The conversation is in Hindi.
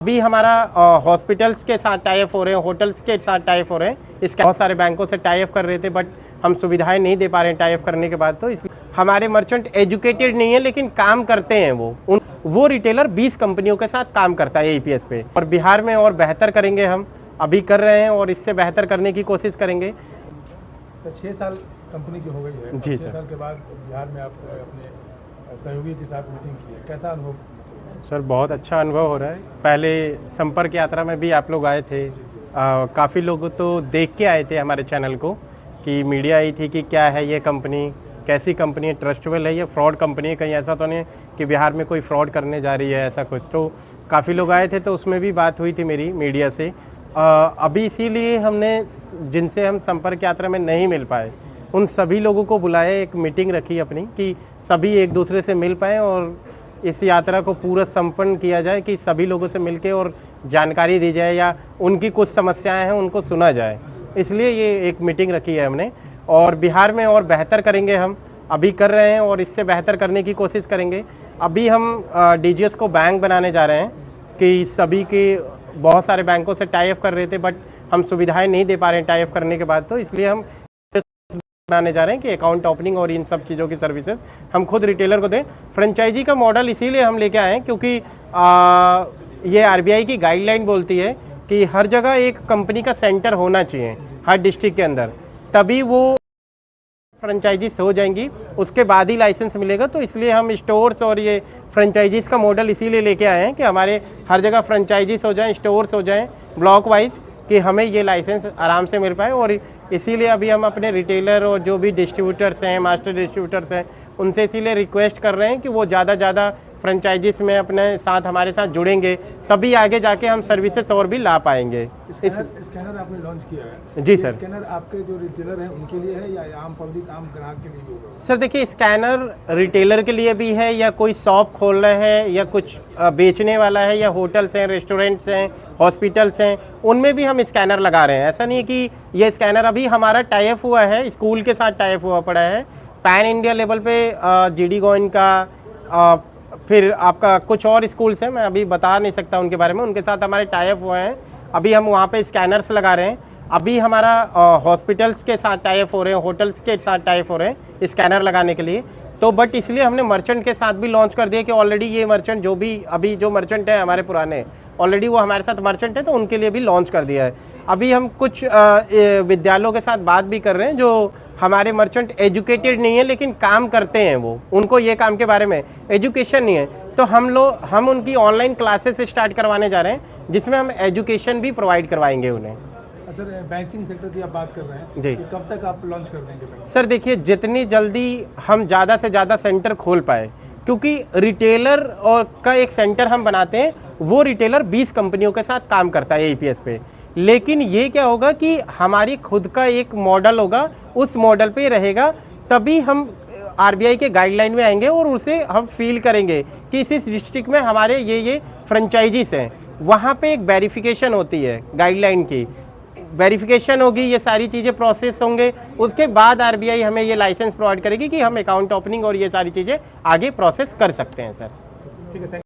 अभी हमारा हॉस्पिटल्स के साथ टाई अप हो रहे हैं, होटल्स के साथ टाई अप हो रहे हैं। इसके बहुत सारे बैंकों से टाई अप कर रहे थे, बट हम सुविधाएं नहीं दे पा रहे हैं टाई अप करने के बाद। तो इसलिए हमारे मर्चेंट एजुकेटेड नहीं है, लेकिन काम करते हैं। वो रिटेलर 20 कंपनियों के साथ काम करता है एईपीएस पे। और बिहार में और बेहतर करेंगे, हम अभी कर रहे हैं और इससे बेहतर करने की कोशिश करेंगे। तो 6 साल कंपनी की हो गई है जी 6 सर। साल के बाद बिहार में आप अपने सहयोगी के साथ मीटिंग की है, कैसा अनुभव? सर बहुत अच्छा अनुभव हो रहा है। पहले संपर्क यात्रा में भी आप लोग आए थे, काफ़ी लोग तो देख के आए थे हमारे चैनल को, कि मीडिया आई थी कि क्या है ये कंपनी, कैसी कंपनी है, ट्रस्टेबल है, ये फ्रॉड कंपनी है, कहीं ऐसा तो नहीं कि बिहार में कोई फ्रॉड करने जा रही है, ऐसा कुछ। तो काफ़ी लोग आए थे, तो उसमें भी बात हुई थी मेरी मीडिया से। अभी इसीलिए हमने जिनसे हम संपर्क यात्रा में नहीं मिल पाए उन सभी लोगों को बुलाया, एक मीटिंग रखी अपनी कि सभी एक दूसरे से मिल पाएँ और इस यात्रा को पूरा संपन्न किया जाए, कि सभी लोगों से मिलके और जानकारी दी जाए या उनकी कुछ समस्याएं हैं उनको सुना जाए। इसलिए ये एक मीटिंग रखी है हमने, और बिहार में और बेहतर करेंगे, हम अभी कर रहे हैं और इससे बेहतर करने की कोशिश करेंगे। अभी हम डीजीएस को बैंक बनाने जा रहे हैं, कि सभी के बहुत सारे बैंकों से टाई अप कर रहे थे, बट हम सुविधाएँ नहीं दे पा रहे हैं टाई अप करने के बाद। तो इसलिए हम बनाने जा रहे हैं कि अकाउंट ओपनिंग और इन सब चीज़ों की सर्विसेज हम खुद रिटेलर को दें। फ्रेंचाइजी का मॉडल इसीलिए हम लेके आए हैं क्योंकि ये आरबीआई की गाइडलाइन बोलती है कि हर जगह एक कंपनी का सेंटर होना चाहिए हर डिस्ट्रिक्ट के अंदर, तभी वो फ्रेंचाइजीज हो जाएंगी, उसके बाद ही लाइसेंस मिलेगा। तो इसलिए हम स्टोर्स और ये फ्रेंचाइजीज का मॉडल इसीलिए लेके आए हैं कि हमारे हर जगह फ्रेंचाइजीज हो जाएं, स्टोर्स हो जाएं ब्लॉक वाइज, कि हमें ये लाइसेंस आराम से मिल पाए। और इसीलिए अभी हम अपने रिटेलर और जो भी डिस्ट्रीब्यूटर्स हैं, मास्टर डिस्ट्रीब्यूटर्स हैं, उनसे इसीलिए रिक्वेस्ट कर रहे हैं कि वो ज़्यादा फ्रेंचाइजीज में अपने साथ हमारे साथ जुड़ेंगे, तभी आगे जाके हम सर्विसेज और भी ला पाएंगे। स्कैनर आपने लॉन्च किया है? जी सर। स्कैनर आपके जो रिटेलर हैं उनके लिए है या आम पब्लिक, आम ग्राहक के लिए भी होगा? सर देखिए, स्कैनर रिटेलर के लिए भी है, या कोई शॉप खोल रहे हैं या कुछ बेचने वाला है, या होटल्स हैं, रेस्टोरेंट्स हैं, हॉस्पिटल्स हैं, उनमें भी हम स्कैनर लगा रहे हैं। ऐसा नहीं है कि ये स्कैनर अभी हमारा टाई अप हुआ है, स्कूल के साथ टाई अप हुआ पड़ा है। पैन इंडिया लेवल पे जीडी गोइन का, फिर आपका कुछ और स्कूल्स हैं, मैं अभी बता नहीं सकता उनके बारे में, उनके साथ हमारे टाई अप हुए हैं। अभी हम वहाँ पे स्कैनर्स लगा रहे हैं। अभी हमारा हॉस्पिटल्स के साथ टाई अप हो रहे हैं, होटल्स के साथ टाई अप हो रहे हैं स्कैनर लगाने के लिए। तो बट इसलिए हमने मर्चेंट के साथ भी लॉन्च कर दिया कि ऑलरेडी ये मर्चेंट जो भी अभी जो मर्चेंट है हमारे पुराने, ऑलरेडी वो हमारे साथ मर्चेंट है, तो उनके लिए भी लॉन्च कर दिया है। अभी हम कुछ विद्यालयों के साथ बात भी कर रहे हैं जो हमारे मर्चेंट एजुकेटेड नहीं है, लेकिन काम करते हैं, वो उनको ये काम के बारे में एजुकेशन नहीं है। तो हम उनकी ऑनलाइन क्लासेस स्टार्ट करवाने जा रहे हैं, जिसमें हम एजुकेशन भी प्रोवाइड करवाएंगे उन्हें। सर बैंकिंग सेक्टर की आप बात कर रहे हैं जी, कि कब तक आप लॉन्च कर देंगे? सर देखिए, जितनी जल्दी हम ज़्यादा से ज़्यादा सेंटर खोल पाए, क्योंकि रिटेलर और का एक सेंटर हम बनाते हैं, वो रिटेलर 20 कंपनियों के साथ काम करता है एईपीएस पे। लेकिन ये क्या होगा कि हमारी खुद का एक मॉडल होगा, उस मॉडल पे रहेगा, तभी हम आरबीआई के गाइडलाइन में आएंगे और उसे हम फील करेंगे कि इस डिस्ट्रिक्ट में हमारे ये फ्रेंचाइजीज हैं। वहाँ पे एक वेरिफिकेशन होती है, गाइडलाइन की वेरिफिकेशन होगी, ये सारी चीज़ें प्रोसेस होंगे, उसके बाद आरबीआई हमें ये लाइसेंस प्रोवाइड करेगी कि हम अकाउंट ओपनिंग और ये सारी चीज़ें आगे प्रोसेस कर सकते हैं। सर ठीक है।